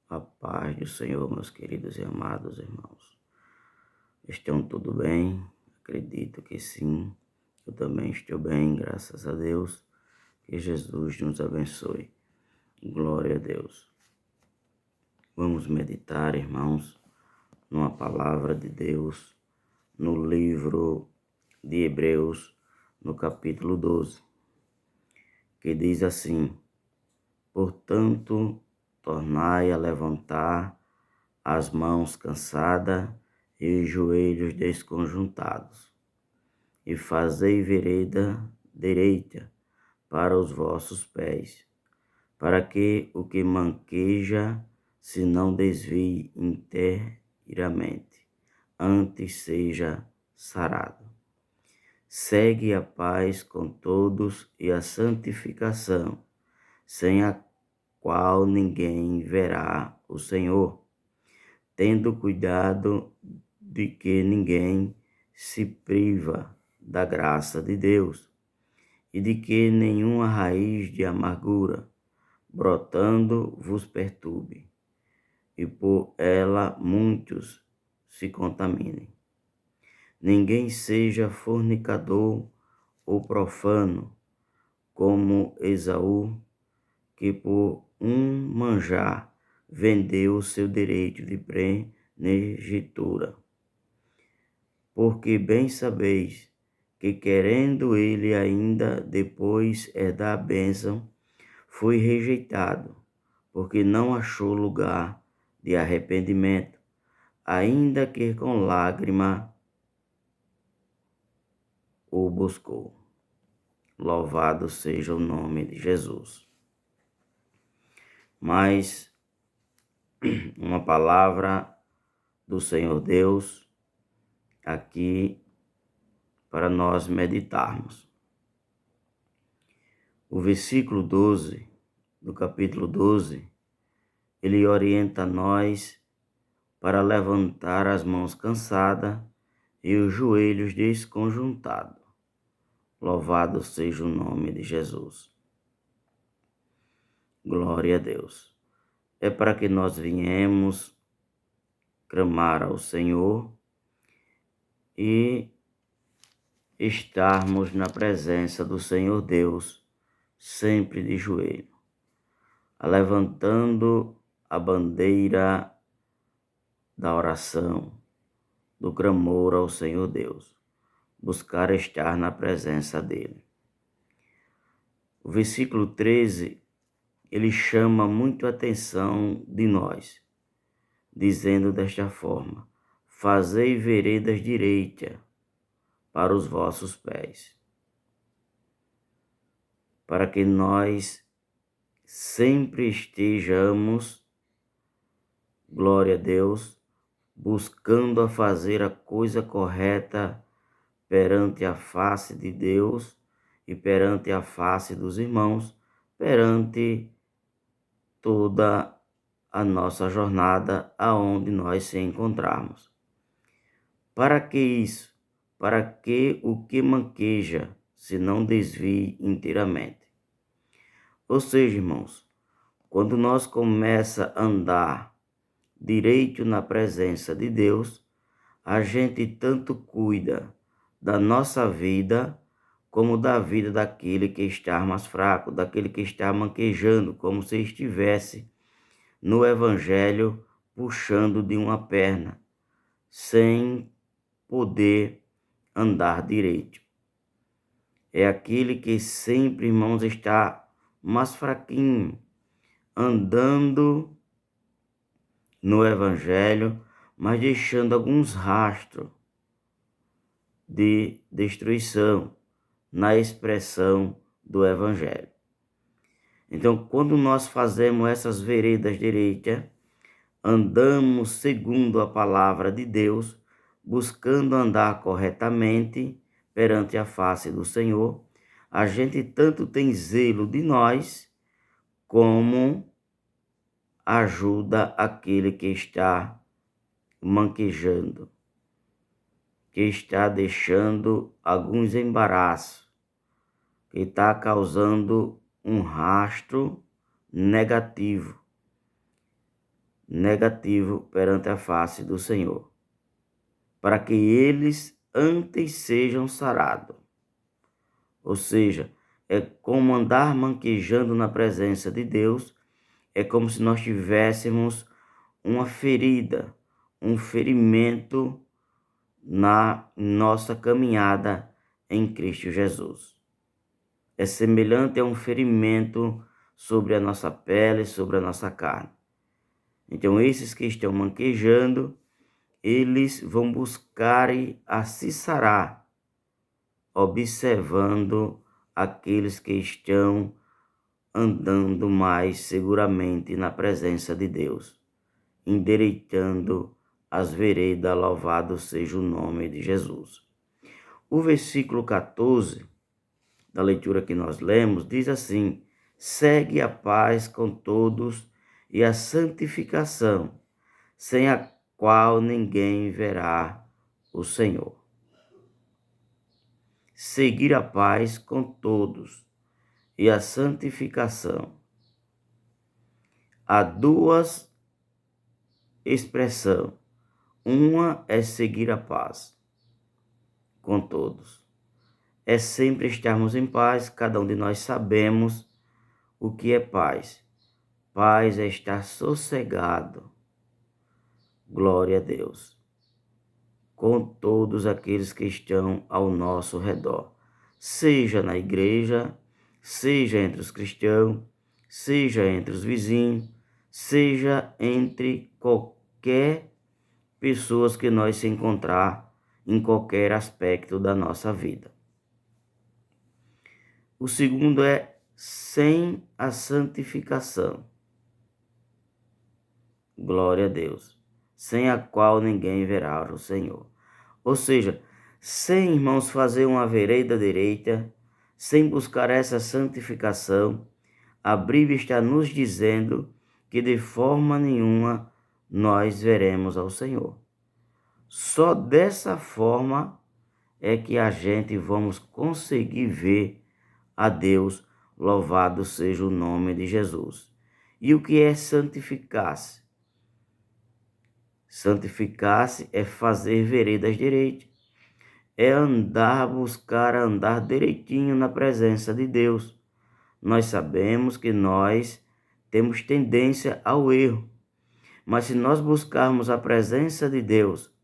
A paz do Senhor, meus queridos e amados irmãos. Estão tudo bem? Acredito que sim. Eu também estou bem, graças a Deus. Que Jesus nos abençoe. Glória a Deus. Vamos meditar, irmãos, numa palavra de Deus, no livro de Hebreus, no capítulo 12, que diz assim: portanto, tornai a levantar as mãos cansadas e os joelhos desconjuntados, e fazei vereda direita para os vossos pés, para que o que manqueja se não desvie inteiramente, antes seja sarado. Segue a paz com todos e a santificação, sem a qual ninguém verá o Senhor, tendo cuidado de que ninguém se priva da graça de Deus, e de que nenhuma raiz de amargura, brotando, vos perturbe, e por ela muitos se contaminem. Ninguém seja fornicador ou profano, como Esaú, que por um manjar vendeu o seu direito de primogenitura. Porque bem sabeis que, querendo ele ainda depois herdar a bênção, foi rejeitado, porque não achou lugar de arrependimento, ainda que com lágrima o buscou. Louvado seja o nome de Jesus. Mas uma palavra do Senhor Deus aqui para nós meditarmos. O versículo 12, do capítulo 12, ele orienta nós para levantar as mãos cansadas e os joelhos desconjuntados. Louvado seja o nome de Jesus. Glória a Deus. É para que nós viemos clamar ao Senhor e estarmos na presença do Senhor Deus, sempre de joelho, levantando a bandeira da oração, do clamor ao Senhor Deus, buscar estar na presença dele. O versículo 13, ele chama muito a atenção de nós, dizendo desta forma: fazei veredas direitas para os vossos pés, para que nós sempre estejamos, glória a Deus, buscando a fazer a coisa correta perante a face de Deus e perante a face dos irmãos, perante toda a nossa jornada aonde nós se encontrarmos. Para que isso? Para que o que manqueja se não desvie inteiramente. Ou seja, irmãos, quando nós começa a andar direito na presença de Deus, a gente tanto cuida da nossa vida como da vida daquele que está mais fraco, daquele que está manquejando, como se estivesse no evangelho puxando de uma perna, sem poder andar direito. É aquele que sempre, irmãos, está mais fraquinho, andando no evangelho, mas deixando alguns rastros de destruição na expressão do evangelho. Então, quando nós fazemos essas veredas direitas, andamos segundo a palavra de Deus, buscando andar corretamente perante a face do Senhor, a gente tanto tem zelo de nós, como ajuda aquele que está manquejando, que está deixando alguns embaraços, que está causando um rastro negativo negativo perante a face do Senhor, para que eles antes sejam sarados. Ou seja, é como andar manquejando na presença de Deus, é como se nós tivéssemos uma ferida, um ferimento na nossa caminhada em Cristo Jesus. É semelhante a um ferimento sobre a nossa pele, sobre a nossa carne. Então, esses que estão manquejando, eles vão buscar a se sarar, observando aqueles que estão andando mais seguramente na presença de Deus, endireitando as veredas, louvado seja o nome de Jesus. O versículo 14 da leitura que nós lemos diz assim: segue a paz com todos e a santificação, sem a qual ninguém verá o Senhor. Seguir a paz com todos e a santificação. Há duas expressões. Uma é seguir a paz com todos. É sempre estarmos em paz, cada um de nós sabemos o que é paz. Paz é estar sossegado. Glória a Deus. Com todos aqueles que estão ao nosso redor. Seja na igreja, seja entre os cristãos, seja entre os vizinhos, seja entre qualquer pessoas que nós se encontrar em qualquer aspecto da nossa vida. O segundo é sem a santificação. Glória a Deus. Sem a qual ninguém verá o Senhor. Ou seja, sem, irmãos, fazer uma vereda direita, sem buscar essa santificação, a Bíblia está nos dizendo que de forma nenhuma nós veremos ao Senhor. Só dessa forma é que a gente vamos conseguir ver a Deus, louvado seja o nome de Jesus. E o que é santificar-se? Santificar-se é fazer veredas direitas, é buscar andar direitinho na presença de Deus. Nós sabemos que nós temos tendência ao erro, mas se nós buscarmos a presença de Deus,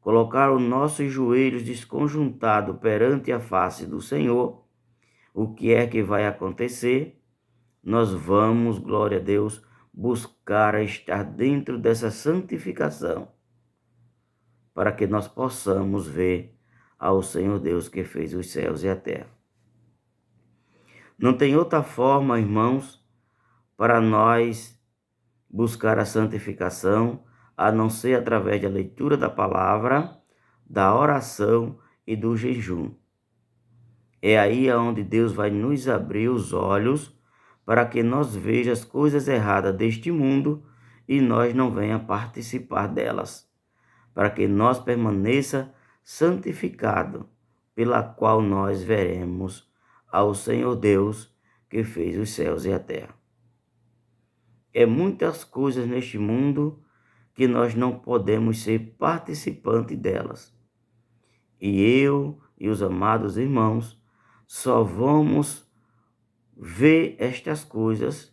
colocar os nossos joelhos desconjuntados perante a face do Senhor, o que é que vai acontecer? Nós vamos, glória a Deus, buscar estar dentro dessa santificação, para que nós possamos ver ao Senhor Deus que fez os céus e a terra. Não tem outra forma, irmãos, para nós buscar a santificação, a não ser através da leitura da palavra, da oração e do jejum. É aí onde Deus vai nos abrir os olhos para que nós vejamos as coisas erradas deste mundo e nós não venha participar delas, para que nós permaneça santificado, pela qual nós veremos ao Senhor Deus que fez os céus e a terra. É muitas coisas neste mundo que nós não podemos ser participantes delas. E eu e os amados irmãos só vamos ver estas coisas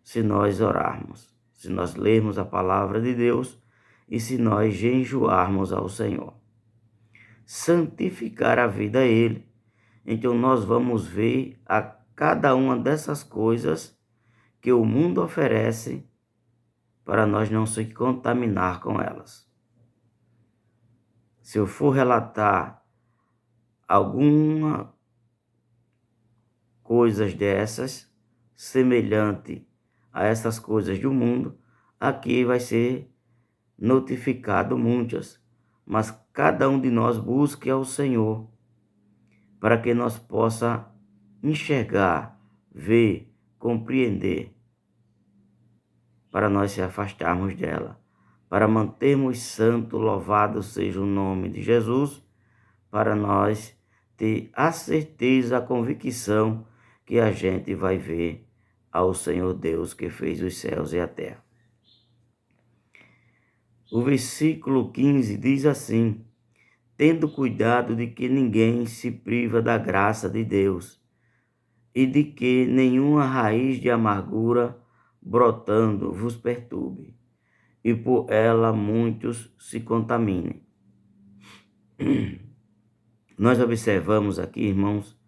se nós orarmos, se nós lermos a palavra de Deus e se nós jejuarmos ao Senhor. Santificar a vida a Ele. Então nós vamos ver a cada uma dessas coisas que o mundo oferece para nós não se contaminar com elas. Se eu for relatar alguma coisas dessas, semelhante a essas coisas do mundo, aqui vai ser notificado muitas, mas cada um de nós busque ao Senhor, para que nós possa enxergar, ver, compreender, para nós se afastarmos dela, para mantermos santo, louvado seja o nome de Jesus, para nós ter a certeza, a convicção que a gente vai ver ao Senhor Deus que fez os céus e a terra. O versículo 15 diz assim: tendo cuidado de que ninguém se priva da graça de Deus, e de que nenhuma raiz de amargura brotando vos perturbe, e por ela muitos se contaminem. Nós observamos aqui, irmãos,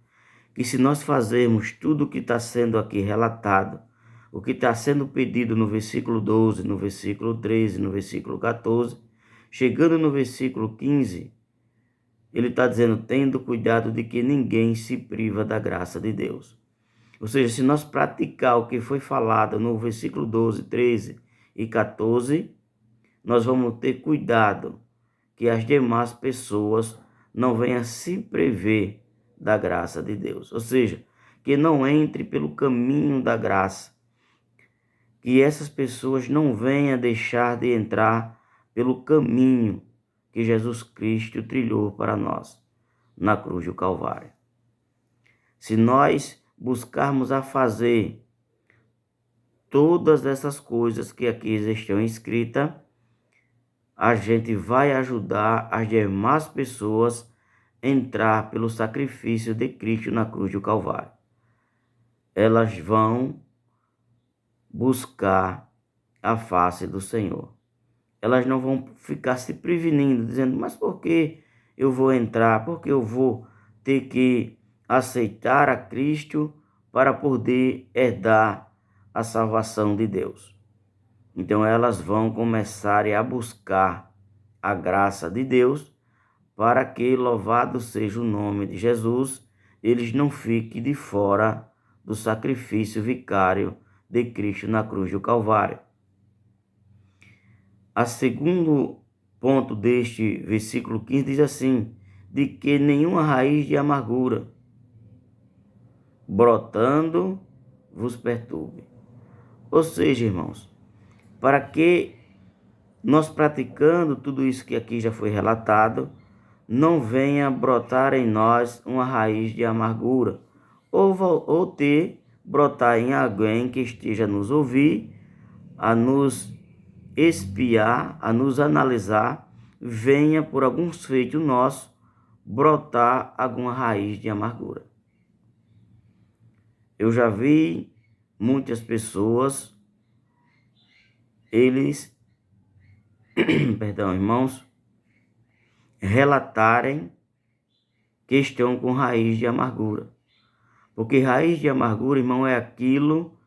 que se nós fazermos tudo o que está sendo aqui relatado, o que está sendo pedido no versículo 12, no versículo 13, no versículo 14, chegando no versículo 15, ele está dizendo, tendo cuidado de que ninguém se priva da graça de Deus. Ou seja, se nós praticar o que foi falado no versículo 12, 13 e 14, nós vamos ter cuidado que as demais pessoas não venham se prever da graça de Deus. Ou seja, que não entre pelo caminho da graça. Que essas pessoas não venham deixar de entrar pelo caminho que Jesus Cristo trilhou para nós na cruz do Calvário. Se nós buscarmos a fazer todas essas coisas que aqui estão escritas, a gente vai ajudar as demais pessoas a entrar pelo sacrifício de Cristo na cruz do Calvário. Elas vão buscar a face do Senhor. Elas não vão ficar se prevenindo, dizendo, mas por que eu vou entrar? Por que eu vou ter que aceitar a Cristo para poder herdar a salvação de Deus? Então elas vão começar a buscar a graça de Deus para que, louvado seja o nome de Jesus, eles não fiquem de fora do sacrifício vicário de Cristo na cruz do Calvário. A segundo ponto deste versículo 15 diz assim, de que nenhuma raiz de amargura brotando vos perturbe. Ou seja, irmãos, para que nós praticando tudo isso que aqui já foi relatado, não venha brotar em nós uma raiz de amargura, ou brotar em alguém que esteja a nos ouvir, a nos espiar, a nos analisar, venha por alguns feitos nossos brotar alguma raiz de amargura. Eu já vi muitas pessoas, eles, perdão, irmãos, relatarem que estão com raiz de amargura. Porque raiz de amargura, irmão, é aquilo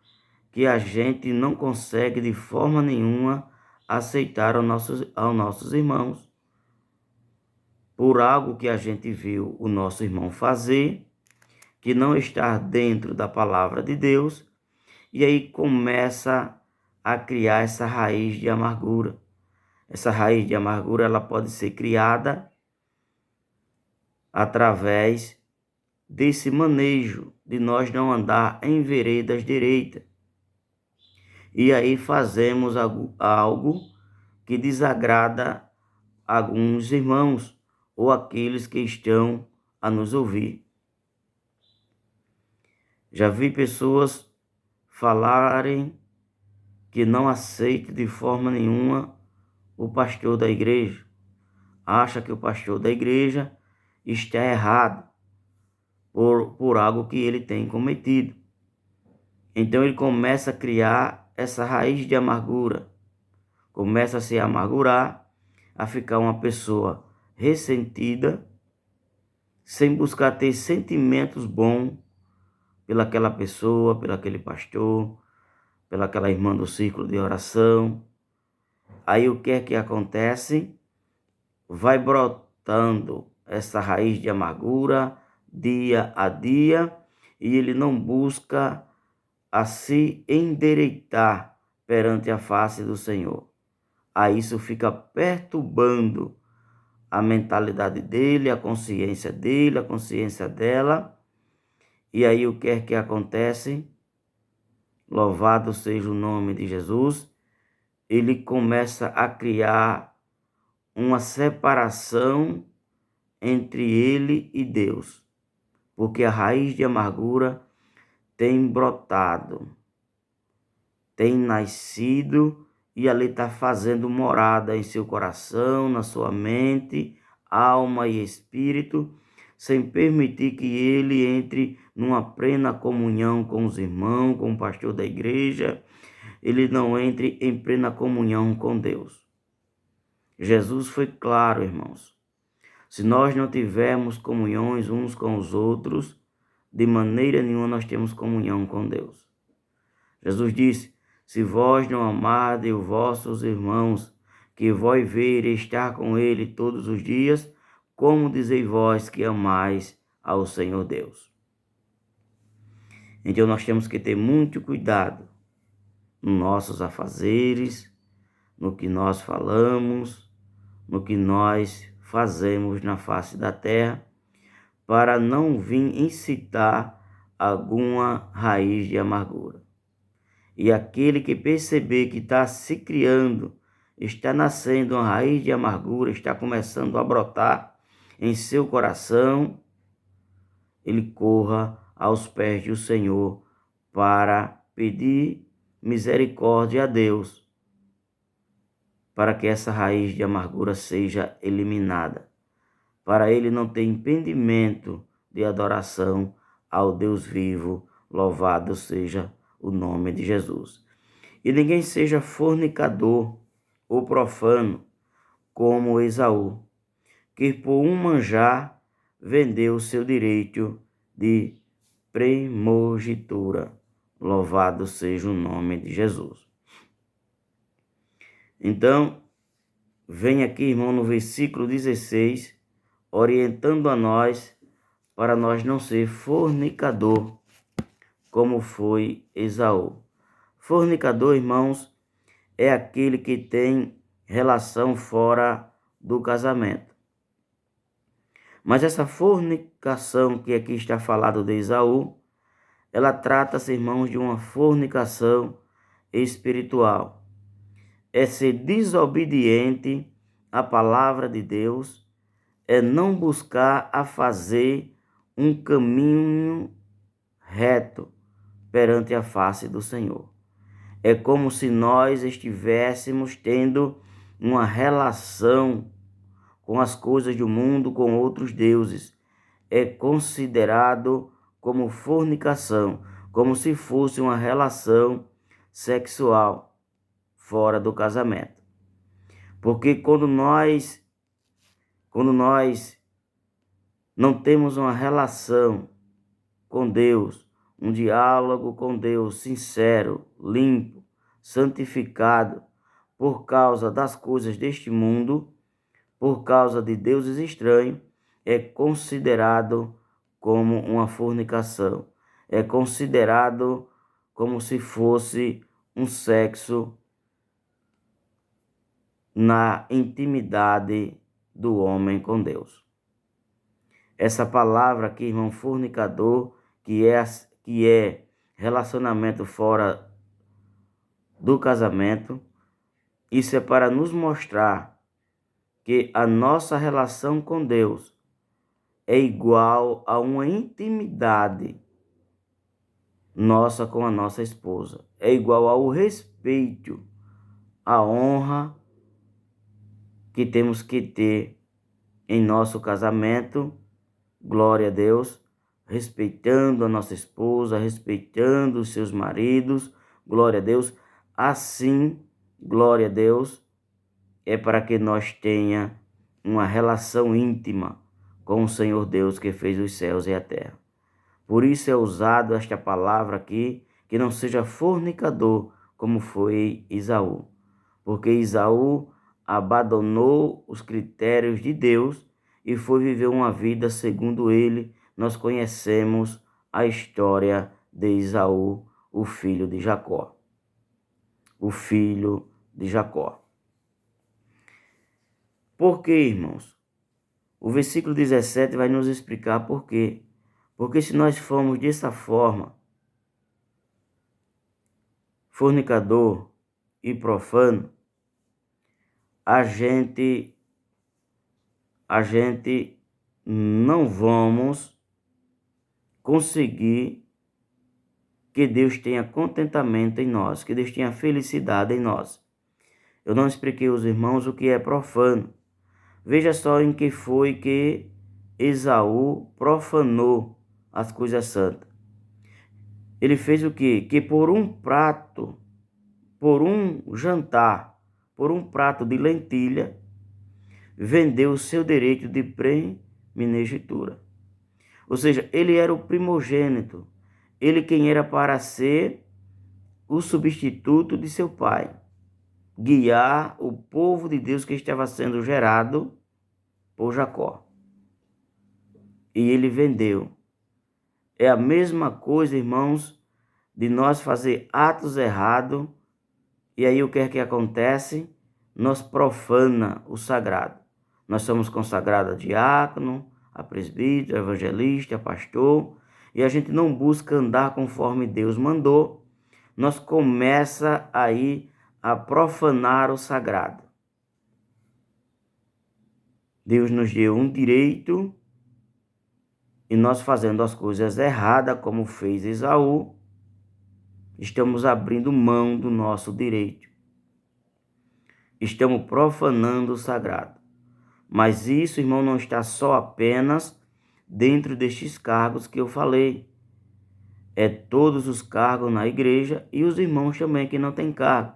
que a gente não consegue de forma nenhuma aceitar aos nossos irmãos. Por algo que a gente viu o nosso irmão fazer, que não está dentro da palavra de Deus, e aí começa a criar essa raiz de amargura. Essa raiz de amargura ela pode ser criada através desse manejo de nós não andar em veredas direitas. E aí fazemos algo que desagrada alguns irmãos ou aqueles que estão a nos ouvir. Já vi pessoas falarem que não aceitam de forma nenhuma o pastor da igreja. Acha que o pastor da igreja está errado por algo que ele tem cometido. Então ele começa a criar essa raiz de amargura. Começa a se amargurar, a ficar uma pessoa ressentida, sem buscar ter sentimentos bons pelaquela pessoa, pelaquele pastor, pelaquela irmã do círculo de oração. Aí o que é que acontece? Vai brotando essa raiz de amargura dia a dia e ele não busca a se endireitar perante a face do Senhor. Aí isso fica perturbando a mentalidade dele, a consciência dele, a consciência dela. E aí o que é que acontece? Louvado seja o nome de Jesus. Ele começa a criar uma separação entre ele e Deus. Porque a raiz de amargura tem brotado, tem nascido e ali está fazendo morada em seu coração, na sua mente, alma e espírito, sem permitir que ele entre numa plena comunhão com os irmãos, com o pastor da igreja, ele não entre em plena comunhão com Deus. Jesus foi claro, irmãos. Se nós não tivermos comunhões uns com os outros, de maneira nenhuma nós temos comunhão com Deus. Jesus disse: se vós não amardes os vossos irmãos, que vós ver e estar com ele todos os dias, como dizeis vós que amais ao Senhor Deus? Então nós temos que ter muito cuidado nos nossos afazeres, no que nós falamos, no que nós fazemos na face da terra, para não vir incitar alguma raiz de amargura. E aquele que perceber que está se criando, está nascendo uma raiz de amargura, está começando a brotar em seu coração, ele corra aos pés do Senhor para pedir misericórdia a Deus, para que essa raiz de amargura seja eliminada, para ele não ter impedimento de adoração ao Deus vivo, louvado seja o nome de Jesus. E ninguém seja fornicador ou profano como Esaú, que por um manjar vendeu o seu direito de primogenitura. Louvado seja o nome de Jesus. Então, vem aqui, irmão, no versículo 16, orientando a nós para nós não ser fornicador, como foi Esaú. Fornicador, irmãos, é aquele que tem relação fora do casamento. Mas essa fornicação que aqui está falado de Esaú, ela trata-se, irmãos, de uma fornicação espiritual. É ser desobediente à palavra de Deus, é não buscar a fazer um caminho reto perante a face do Senhor. É como se nós estivéssemos tendo uma relação com as coisas do mundo, com outros deuses. É considerado como fornicação, como se fosse uma relação sexual fora do casamento. Porque quando nós não temos uma relação com Deus, um diálogo com Deus sincero, limpo, santificado, por causa das coisas deste mundo, por causa de deuses estranhos, é considerado como uma fornicação. É considerado como se fosse um sexo na intimidade do homem com Deus. Essa palavra aqui, irmão, fornicador, que é relacionamento fora do casamento, isso é para nos mostrar que a nossa relação com Deus é igual a uma intimidade nossa com a nossa esposa. É igual ao respeito, à honra que temos que ter em nosso casamento. Glória a Deus, respeitando a nossa esposa, respeitando os seus maridos. Glória a Deus. Assim, glória a Deus, é para que nós tenha uma relação íntima com o Senhor Deus que fez os céus e a terra. Por isso é usado esta palavra aqui, que não seja fornicador, como foi Esaú. Porque Esaú abandonou os critérios de Deus e foi viver uma vida segundo ele. Nós conhecemos a história de Esaú, o filho de Jacó. O filho de Jacó. Por quê, irmãos? O versículo 17 vai nos explicar por quê. Porque se nós formos dessa forma, fornicador e profano, a gente não vamos conseguir que Deus tenha contentamento em nós, que Deus tenha felicidade em nós. Eu não expliquei aos irmãos o que é profano. Veja só em que foi que Esaú profanou as coisas santas. Ele fez o quê? Que por um prato, por um jantar, por um prato de lentilha, vendeu o seu direito de primogenitura. Ou seja, ele era o primogênito. Ele quem era para ser o substituto de seu pai. Guiar o povo de Deus que estava sendo gerado por Jacó. E ele vendeu. É a mesma coisa, irmãos, de nós fazer atos errados. E aí o que é que acontece? Nós profana o sagrado. Nós somos consagrados a diácono, a presbítero, a evangelista, a pastor. E a gente não busca andar conforme Deus mandou. Nós começa aí a profanar o sagrado. Deus nos deu um direito e nós fazendo as coisas erradas, como fez Esaú, estamos abrindo mão do nosso direito. Estamos profanando o sagrado. Mas isso, irmão, não está só apenas dentro destes cargos que eu falei. É todos os cargos na igreja e os irmãos também que não têm cargo.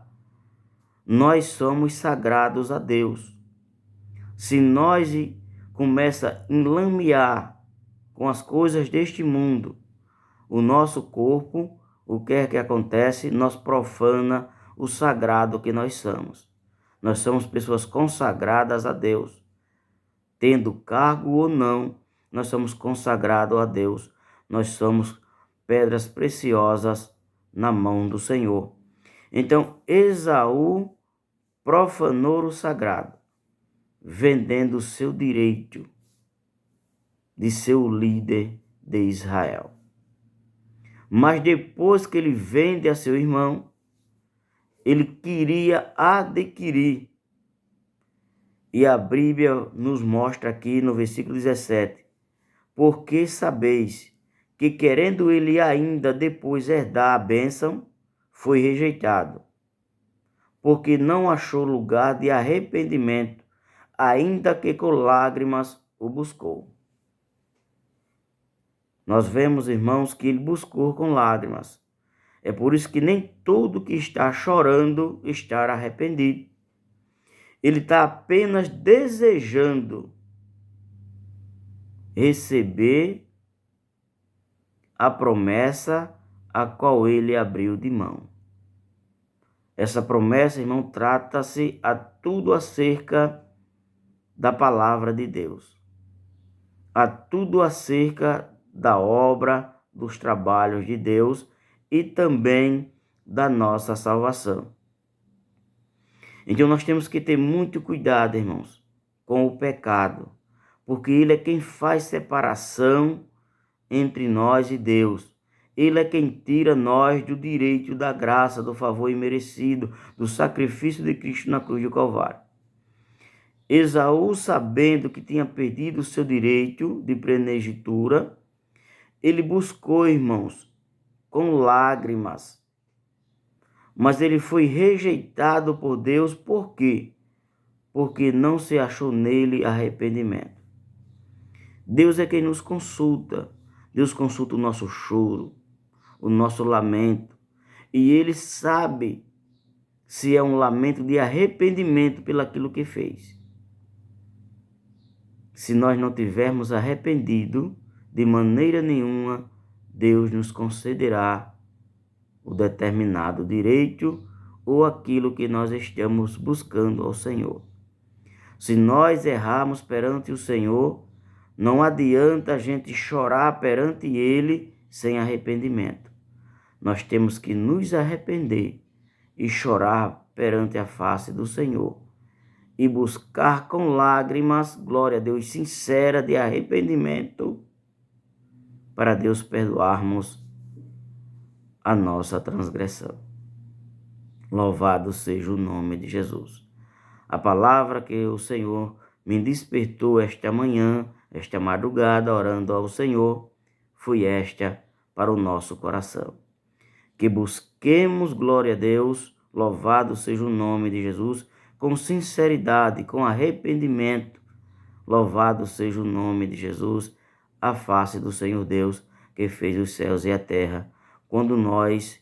Nós somos sagrados a Deus. Se nós começa a enlamear com as coisas deste mundo, o nosso corpo, o que é que acontece? Nós profana o sagrado que nós somos. Nós somos pessoas consagradas a Deus. Tendo cargo ou não, nós somos consagrados a Deus. Nós somos pedras preciosas na mão do Senhor. Então, Esaú profanou o sagrado, vendendo o seu direito de ser o líder de Israel. Mas depois que ele vende a seu irmão, ele queria adquirir. E a Bíblia nos mostra aqui no versículo 17: porque sabeis que querendo ele ainda depois herdar a bênção, foi rejeitado, porque não achou lugar de arrependimento, ainda que com lágrimas o buscou. Nós vemos, irmãos, que ele buscou com lágrimas. É por isso que nem todo que está chorando está arrependido. Ele está apenas desejando receber a promessa a qual ele abriu de mão. Essa promessa, irmão, trata-se a tudo acerca da palavra de Deus. A tudo acerca da obra, dos trabalhos de Deus e também da nossa salvação. Então nós temos que ter muito cuidado, irmãos, com o pecado, porque ele é quem faz separação entre nós e Deus. Ele é quem tira nós do direito, da graça, do favor imerecido, do sacrifício de Cristo na cruz do Calvário. Esaú, sabendo que tinha perdido o seu direito de primogenitura, ele buscou, irmãos, com lágrimas. Mas ele foi rejeitado por Deus, por quê? Porque não se achou nele arrependimento. Deus é quem nos consulta. Deus consulta o nosso choro, o nosso lamento. E ele sabe se é um lamento de arrependimento pelaquilo que fez. Se nós não tivermos arrependido, de maneira nenhuma, Deus nos concederá o determinado direito ou aquilo que nós estamos buscando ao Senhor. Se nós errarmos perante o Senhor, não adianta a gente chorar perante Ele sem arrependimento. Nós temos que nos arrepender e chorar perante a face do Senhor e buscar com lágrimas, glória a Deus, sincera de arrependimento, para Deus perdoarmos a nossa transgressão. Louvado seja o nome de Jesus. A palavra que o Senhor me despertou esta manhã, esta madrugada, orando ao Senhor, foi esta para o nosso coração. Que busquemos, glória a Deus, louvado seja o nome de Jesus, com sinceridade, com arrependimento. Louvado seja o nome de Jesus, a face do Senhor Deus, que fez os céus e a terra, quando nós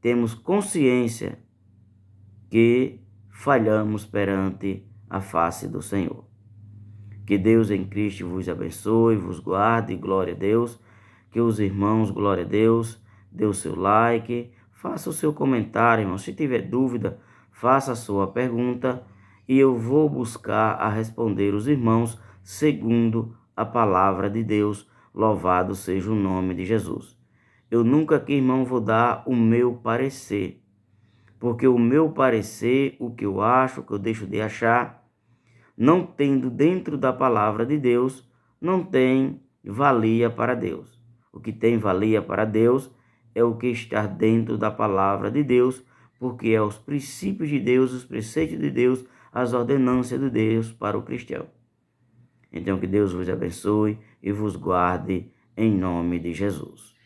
temos consciência que falhamos perante a face do Senhor. Que Deus em Cristo vos abençoe, vos guarde, glória a Deus. Que os irmãos, glória a Deus, dê o seu like, faça o seu comentário, irmão. Se tiver dúvida, faça a sua pergunta e eu vou buscar a responder os irmãos segundo a palavra de Deus. Louvado seja o nome de Jesus. Eu nunca aqui, irmão, vou dar o meu parecer, porque o meu parecer, o que eu acho, o que eu deixo de achar, não tendo dentro da palavra de Deus, não tem valia para Deus. O que tem valia para Deus é o que está dentro da palavra de Deus, porque é os princípios de Deus, os preceitos de Deus, as ordenanças de Deus para o cristão. Então que Deus vos abençoe e vos guarde em nome de Jesus.